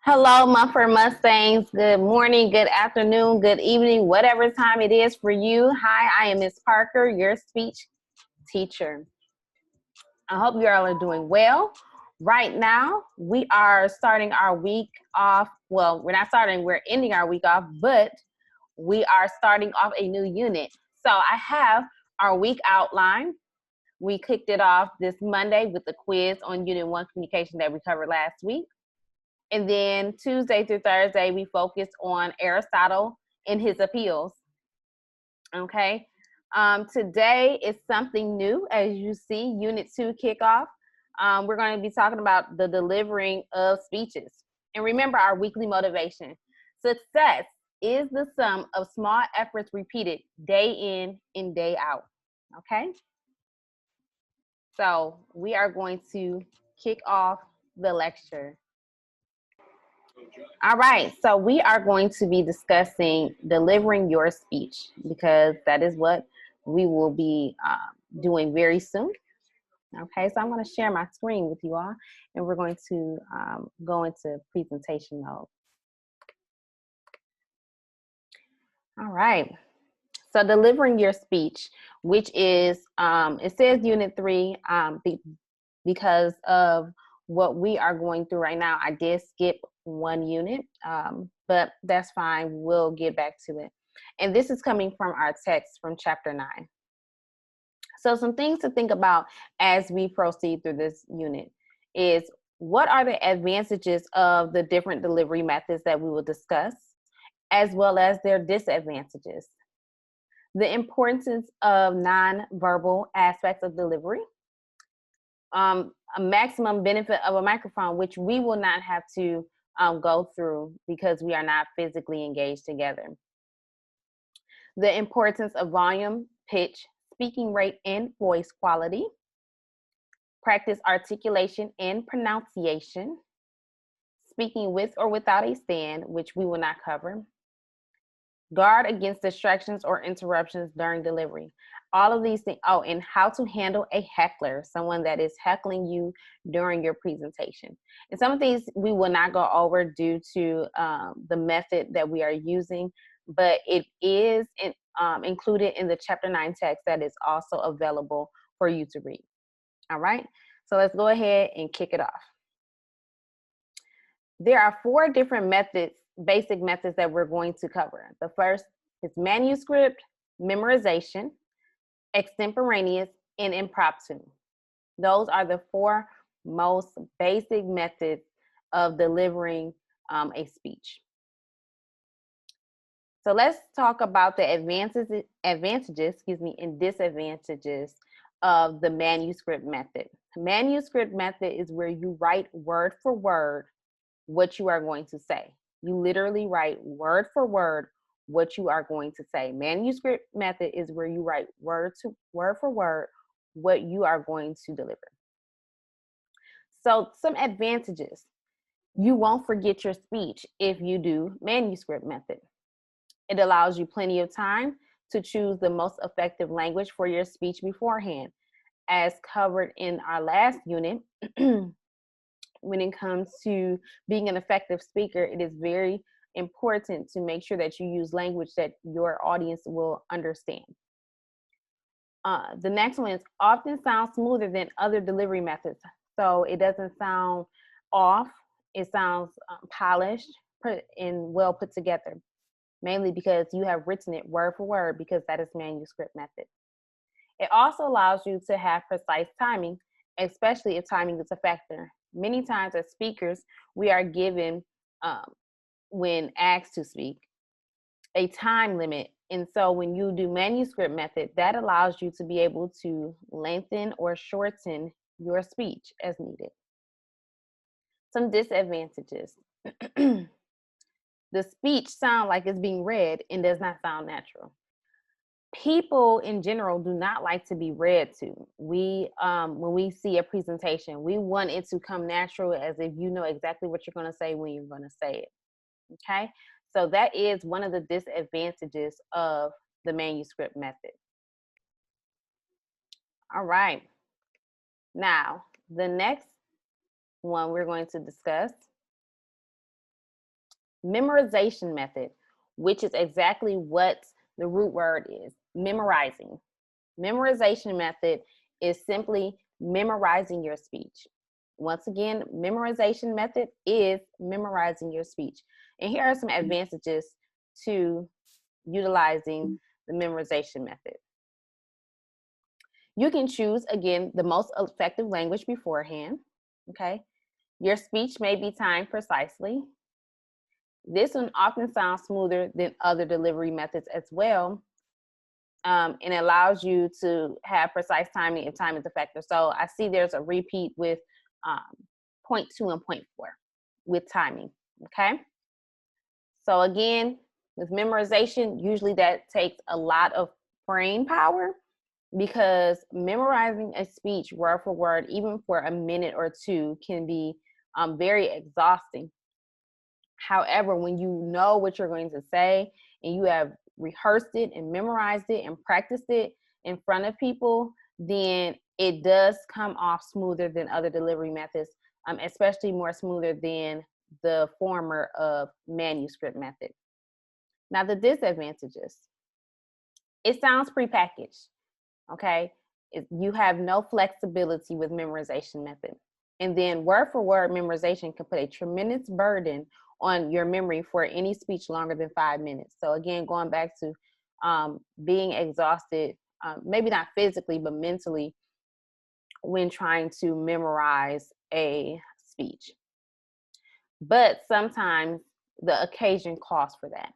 Hello, Mumford Mustangs. Good morning, good afternoon, good evening, whatever time it is for you. Hi, I am Ms. Parker, your speech teacher. I hope you all are doing well. Right now, we are starting our week off. Well, we're not starting, we're ending our week off, but we are starting off a new unit. So I have our week outline. We kicked it off this Monday with the quiz on Unit 1 communication that we covered last week. And then Tuesday through Thursday, we focused on Aristotle and his appeals. Okay. Today is something new, as you see, Unit 2 kickoff. We're going to be talking about the delivering of speeches. And remember our weekly motivation. Success is the sum of small efforts repeated day in and day out. Okay. So we are going to kick off the lecture. All right, so we are going to be discussing delivering your speech because that is what we will be doing very soon. Okay, so I'm going to share my screen with you all, and we're going to go into presentation mode. All right, so delivering your speech, which is, it says Unit 3, because of what we are going through right now. I did skip one unit, but that's fine. We'll get back to it. And this is coming from our text from chapter 9. So some things to think about as we proceed through this unit is, what are the advantages of the different delivery methods that we will discuss, as well as their disadvantages? The importance of nonverbal aspects of delivery. A maximum benefit of a microphone, which we will not have to go through because we are not physically engaged together. The importance of volume, pitch, speaking rate, and voice quality. Practice articulation and pronunciation. Speaking with or without a stand, which we will not cover. Guard against distractions or interruptions during delivery. All of these things. Oh, and how to handle a heckler, someone that is heckling you during your presentation. And some of these we will not go over due to the method that we are using, but it is included in the chapter 9 text that is also available for you to read. All right, so let's go ahead and kick it off. There are 4 different methods, basic methods that we're going to cover. The first is manuscript, memorization, extemporaneous, and impromptu. Those are the 4 most basic methods of delivering a speech. So let's talk about the advantages, and disadvantages of the manuscript method. Manuscript method is where you write word for word what you are going to say. You literally write word for word what you are going to say. Manuscript method is where you write word for word what you are going to deliver. So some advantages. You won't forget your speech if you do manuscript method. It allows you plenty of time to choose the most effective language for your speech beforehand. As covered in our last unit, when it comes to being an effective speaker, it is very important to make sure that you use language that your audience will understand. The next one is often sounds smoother than other delivery methods. So it doesn't sound off. It sounds polished and well put together, mainly because you have written it word for word, because that is manuscript method. It also allows you to have precise timing, especially if timing is a factor. Many times as speakers, we are given, when asked to speak, a time limit. And so when you do manuscript method, that allows you to be able to lengthen or shorten your speech as needed. Some disadvantages. The speech sounds like it's being read and does not sound natural. people in general do not like to be read to. We, when we see a presentation, we want it to come natural, as if you know exactly what you're going to say when you're going to say it. Okay, so that is one of the disadvantages of the manuscript method. All right, now the next one we're going to discuss, memorization method, which is exactly what the root word is, memorizing. Memorization method is simply memorizing your speech. Once again, memorization method is memorizing your speech. And here are some advantages to utilizing the memorization method. You can choose, again, the most effective language beforehand, okay? Your speech may be timed precisely. This one often sounds smoother than other delivery methods as well, and allows you to have precise timing if time is a factor. So I see there's a repeat with point 2 and point 4 with timing, okay? So again, with memorization, usually that takes a lot of brain power, because memorizing a speech word for word, even for a minute or two, can be very exhausting. However, when you know what you're going to say and you have rehearsed it and memorized it and practiced it in front of people, then it does come off smoother than other delivery methods, especially more smoother than the former of manuscript method. Now, the disadvantages. It sounds prepackaged, okay? You have no flexibility with memorization method. And then word for word memorization can put a tremendous burden on your memory for any speech longer than 5 minutes. So again, going back to being exhausted, maybe not physically, but mentally, when trying to memorize a speech. But sometimes the occasion calls for that.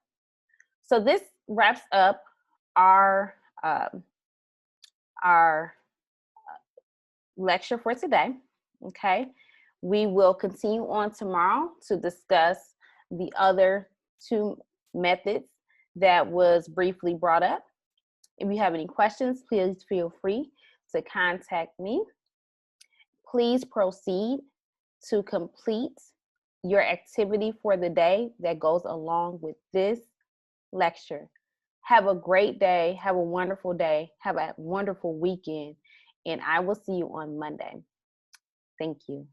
So this wraps up our lecture for today. Okay, we will continue on tomorrow to discuss the other two methods that was briefly brought up. If you have any questions, please feel free to contact me. Please proceed to complete your activity for the day that goes along with this lecture. Have a great day. Have a wonderful day. Have a wonderful weekend. And I will see you on Monday. Thank you.